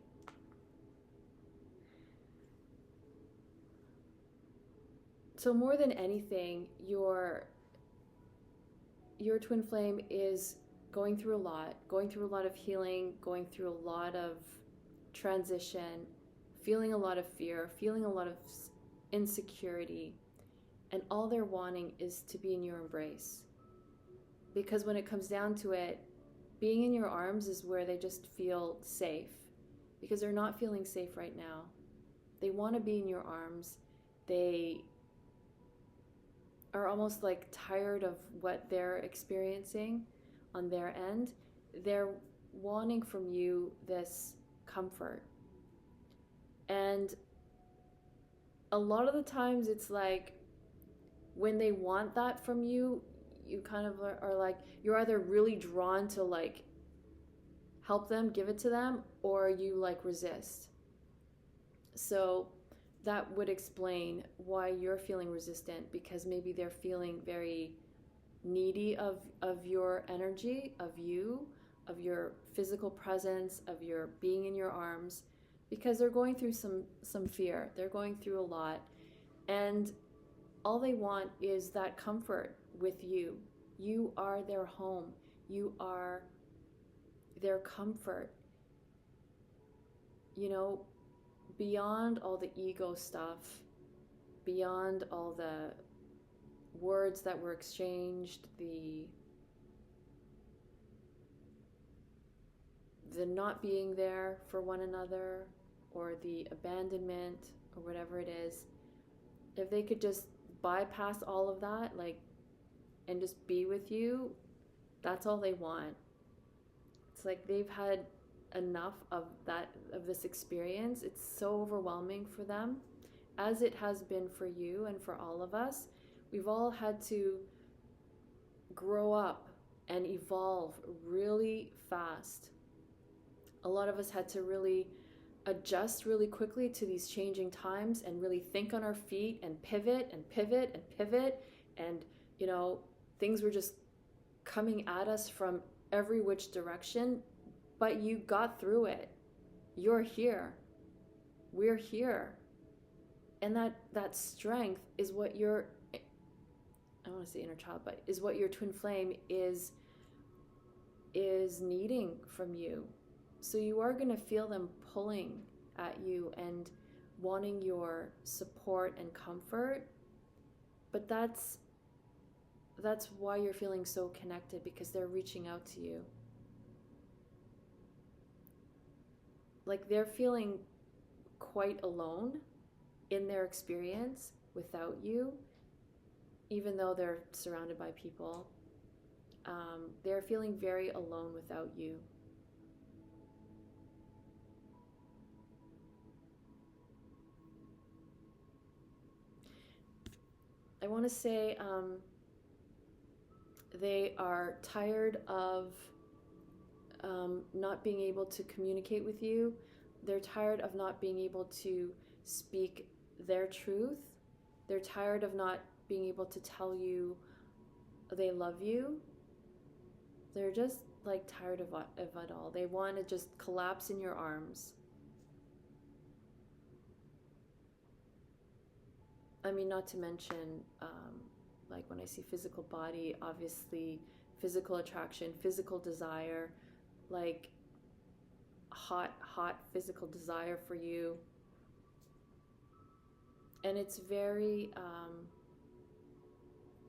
So more than anything, your twin flame is going through a lot of healing, going through a lot of transition, feeling a lot of fear, feeling a lot of insecurity, and all they're wanting is to be in your embrace. Because when it comes down to it, being in your arms is where they just feel safe, because they're not feeling safe right now. They want to be in your arms. They are almost like tired of what they're experiencing on their end. They're wanting from you this comfort. And a lot of the times it's like, when they want that from you, you kind of are like, you're either really drawn to like help them, give it to them, or you like resist. So that would explain why you're feeling resistant, because maybe they're feeling very needy of your energy, of you, of your physical presence, of your being in your arms, because they're going through some fear. They're going through a lot, and all they want is that comfort with you. You are their home. You are their comfort. You know, beyond all the ego stuff, beyond all the words that were exchanged, the not being there for one another, or the abandonment, or whatever it is, if they could just bypass all of that, like, and just be with you, that's all they want. It's like they've had enough of that, of this experience. It's so overwhelming for them, as it has been for you and for all of us. We've all had to grow up and evolve really fast. A lot of us had to really adjust really quickly to these changing times and really think on our feet and pivot and pivot and pivot. And, you know, things were just coming at us from every which direction, but you got through it. You're here. We're here. And that strength is what your, I don't want to say inner child, but is what your twin flame is needing from you. So you are going to feel them pulling at you and wanting your support and comfort. But that's why you're feeling so connected, because they're reaching out to you. Like, they're feeling quite alone in their experience without you, even though they're surrounded by people. They're feeling very alone without you. I want to say they are tired of not being able to communicate with you. They're tired of not being able to speak their truth. They're tired of not being able to tell you they love you. They're just like tired of it all. They want to just collapse in your arms. I mean, not to mention, like when I see physical body, obviously physical attraction, physical desire, like hot physical desire for you. And it's very,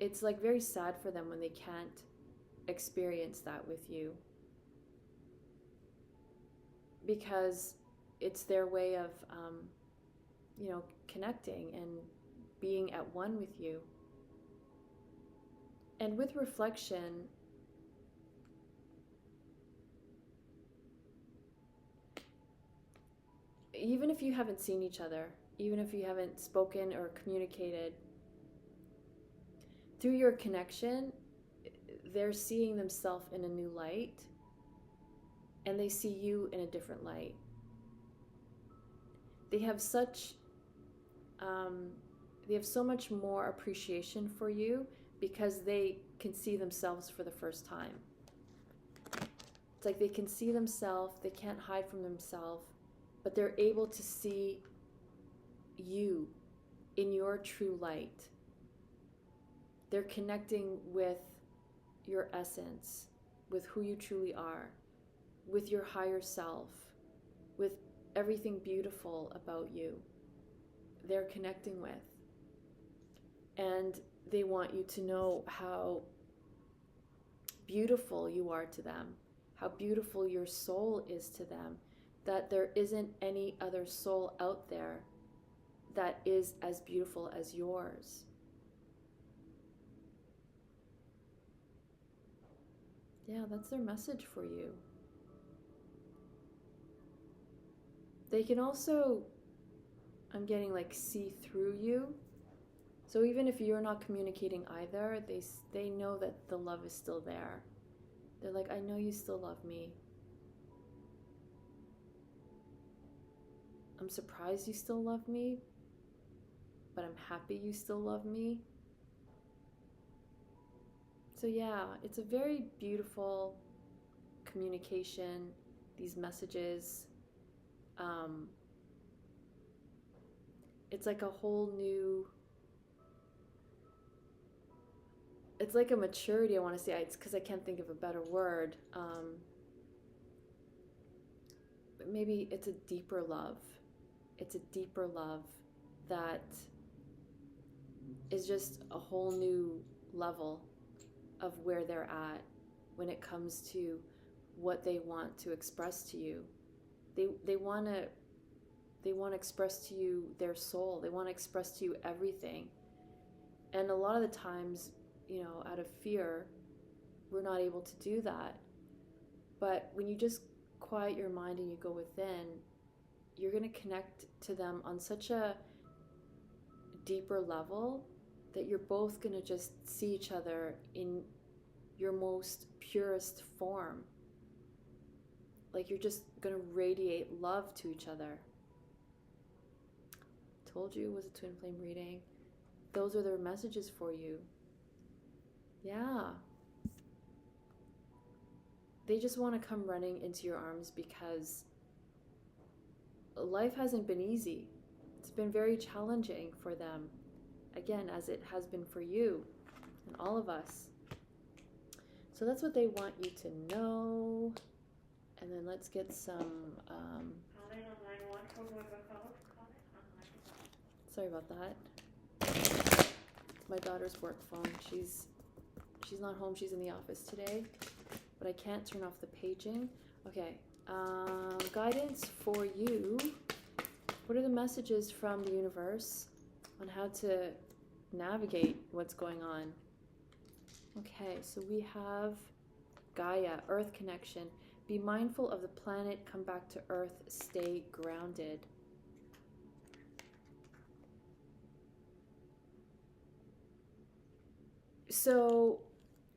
it's like very sad for them when they can't experience that with you, because it's their way of, you know, connecting and being at one with you. And with reflection, even if you haven't seen each other, even if you haven't spoken or communicated, through your connection, they're seeing themselves in a new light, and they see you in a different light. They have such, they have so much more appreciation for you, because they can see themselves for the first time. It's like they can see themselves, they can't hide from themselves, but they're able to see you in your true light. They're connecting with your essence, with who you truly are, with your higher self, with everything beautiful about you. They're connecting with. And they want you to know how beautiful you are to them, how beautiful your soul is to them, that there isn't any other soul out there that is as beautiful as yours. Yeah, that's their message for you. They can also, I'm getting like, see through you. So even if you're not communicating either, they know that the love is still there. They're like, I know you still love me. I'm surprised you still love me, but I'm happy you still love me. So yeah, it's a very beautiful communication, these messages. It's like a whole new, it's like a maturity, I want to say. It's because I can't think of a better word. But maybe it's a deeper love. It's a deeper love that is just a whole new level of where they're at when it comes to what they want to express to you. They want to express to you their soul. They want to express to you everything. And a lot of the times, out of fear, we're not able to do that. But when you just quiet your mind and you go within, you're going to connect to them on such a deeper level that you're both going to just see each other in your most purest form. Like you're just going to radiate love to each other. Told you it was a twin flame reading. Those are their messages for you. Yeah. They just want to come running into your arms because life hasn't been easy. It's been very challenging for them. Again, as it has been for you and all of us. So that's what they want you to know. And then let's get some... sorry about that. It's my daughter's work phone. She's not home. She's in the office today. But I can't turn off the paging. Okay. Guidance for you. What are the messages from the universe on how to navigate what's going on? Okay, so we have Gaia, Earth connection. Be mindful of the planet, come back to Earth, stay grounded. So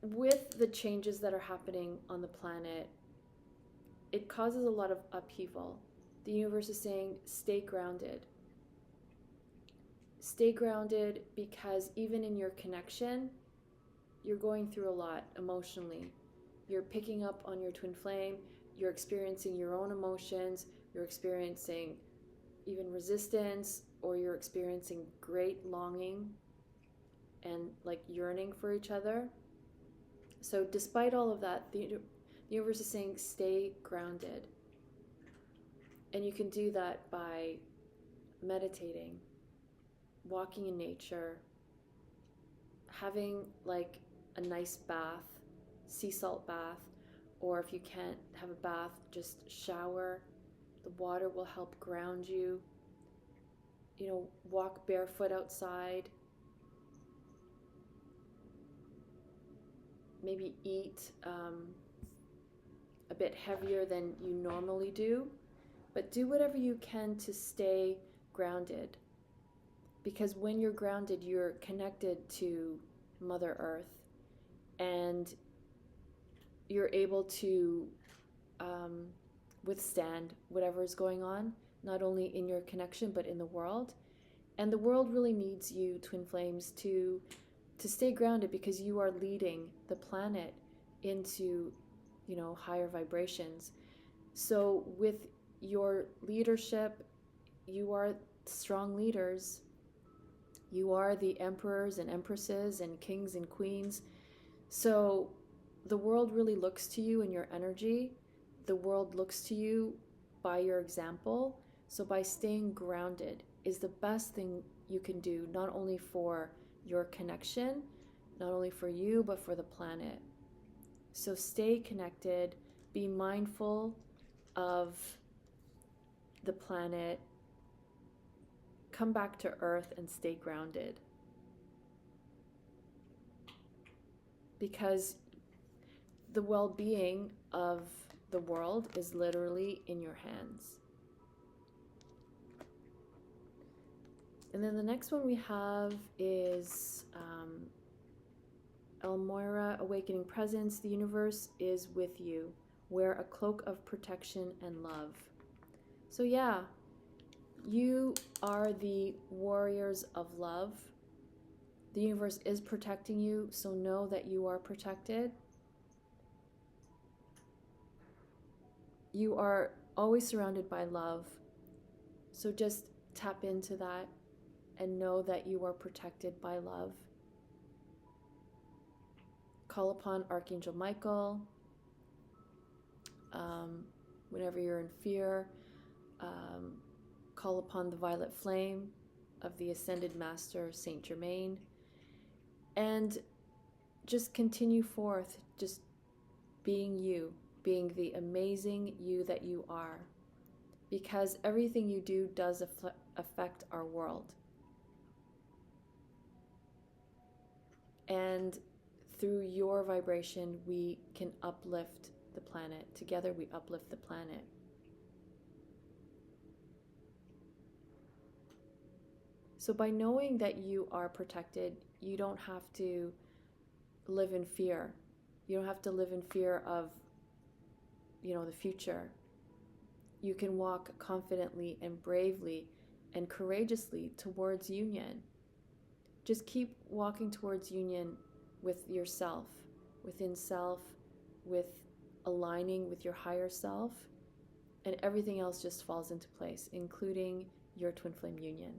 with the changes that are happening on the planet, it causes a lot of upheaval. The universe is saying, stay grounded. Stay grounded because even in your connection, you're going through a lot emotionally. You're picking up on your twin flame. You're experiencing your own emotions. You're experiencing even resistance, or you're experiencing great longing and like yearning for each other. So despite all of that, the universe is saying stay grounded. And you can do that by meditating, walking in nature, having like a nice bath, sea salt bath, or if you can't have a bath, just shower. The water will help ground you. Walk barefoot outside. Maybe eat a bit heavier than you normally do, but do whatever you can to stay grounded. Because when you're grounded, you're connected to Mother Earth, and you're able to withstand whatever is going on, not only in your connection, but in the world. And the world really needs you, twin flames, to stay grounded, because you are leading the planet into, higher vibrations. So with your leadership, you are strong leaders. You are the emperors and empresses and kings and queens. So the world really looks to you in your energy. The world looks to you by your example. So by staying grounded is the best thing you can do, not only for your connection, not only for you, but for the planet. So stay connected, be mindful of the planet, come back to Earth and stay grounded. Because the well-being of the world is literally in your hands. And then the next one we have is Elmoira, Awakening Presence. The universe is with you. Wear a cloak of protection and love. So yeah, you are the warriors of love. The universe is protecting you, so know that you are protected. You are always surrounded by love. So just tap into that and know that you are protected by love. call upon Archangel Michael. Whenever you're in fear, call upon the violet flame of the Ascended Master, Saint Germain, and just continue forth, just being you, being the amazing you that you are, because everything you do does affect our world. And through your vibration, we can uplift the planet. Together we uplift the planet. So by knowing that you are protected, you don't have to live in fear. You don't have to live in fear of, the future. You can walk confidently and bravely and courageously towards union. Just keep walking towards union with yourself, within self, with aligning with your higher self, and everything else just falls into place, including your twin flame union.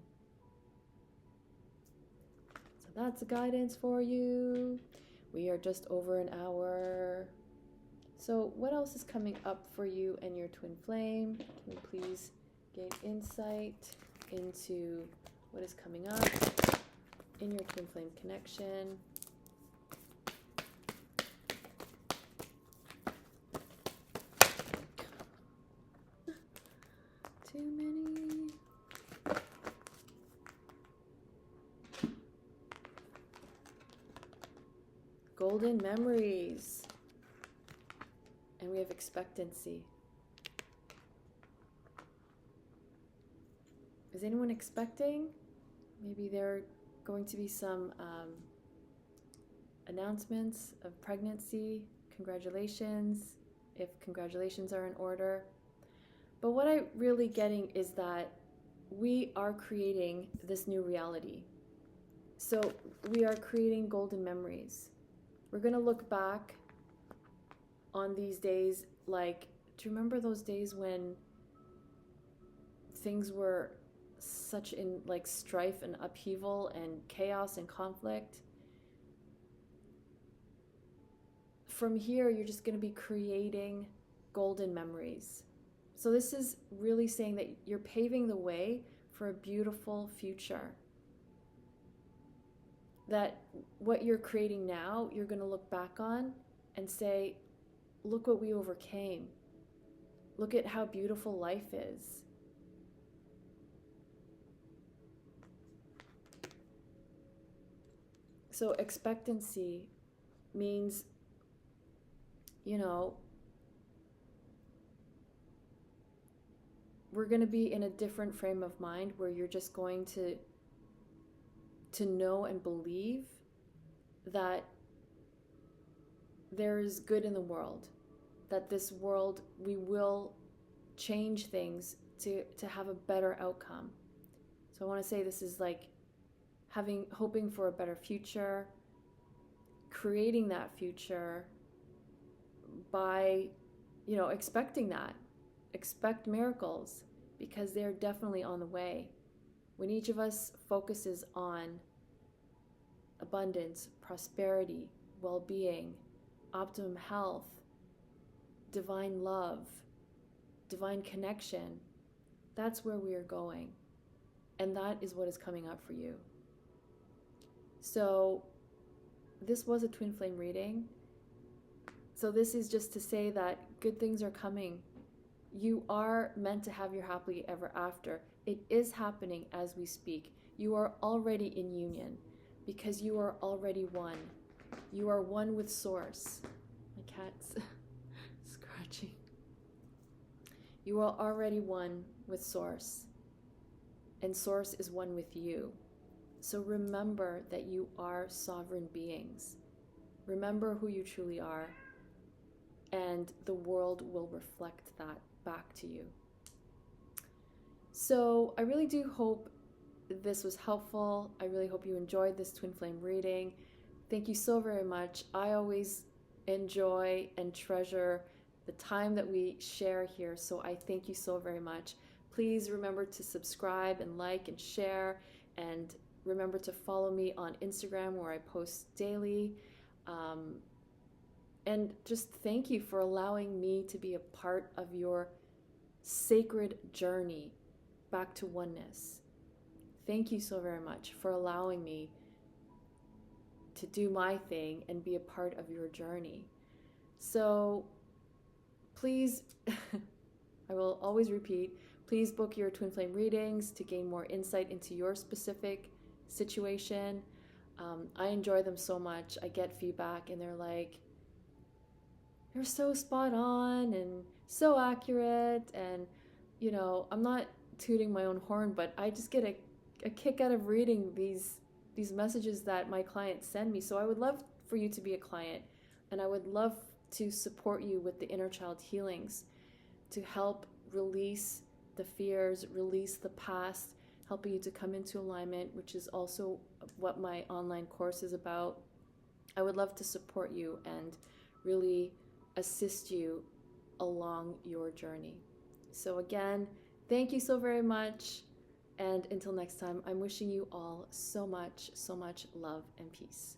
So that's guidance for you. We are just over an hour. So what else is coming up for you and your twin flame? Can we please gain insight into what is coming up in your twin flame connection? Too many. Golden memories. And we have expectancy. Is anyone expecting? Maybe there are going to be some announcements of pregnancy. Congratulations, if congratulations are in order. But what I'm really getting is that we are creating this new reality. So we are creating golden memories. We're going to look back on these days, like, do you remember those days when things were such in like strife and upheaval and chaos and conflict? From here, you're just going to be creating golden memories. So this is really saying that you're paving the way for a beautiful future. That what you're creating now, you're going to look back on and say, look what we overcame. Look at how beautiful life is. So expectancy means, we're going to be in a different frame of mind where you're just going to know and believe that there is good in the world, that this world, we will change things to have a better outcome. So I want to say this is like hoping for a better future, creating that future by, expecting that. Expect miracles, because they're definitely on the way. When each of us focuses on abundance, prosperity, well-being, optimum health, divine love, divine connection, that's where we are going. And that is what is coming up for you. So this was a twin flame reading. So this is just to say that good things are coming. You are meant to have your happily ever after. It is happening as we speak. You are already in union because you are already one. You are one with Source. My cat's scratching. You are already one with Source. And Source is one with you. So remember that you are sovereign beings. Remember who you truly are. And the world will reflect that back to you. So I really do hope this was helpful. I really hope you enjoyed this twin flame reading. Thank you so very much. I always enjoy and treasure the time that we share here, so I thank you so very much. Please remember to subscribe and like and share, and remember to follow me on Instagram where I post daily. And just thank you for allowing me to be a part of your sacred journey back to oneness. Thank you so very much for allowing me to do my thing and be a part of your journey. So please, I will always repeat, please book your twin flame readings to gain more insight into your specific situation. I enjoy them so much. I get feedback and they're like, you're so spot on and so accurate. And, you know, I'm not tooting my own horn, but I just get a kick out of reading these messages that my clients send me. So I would love for you to be a client, and I would love to support you with the Innerchild Healings to help release the fears, release the past, helping you to come into alignment, which is also what my online course is about. I would love to support you and really assist you along your journey. So again, thank you so very much. And until next time, I'm wishing you all so much love and peace.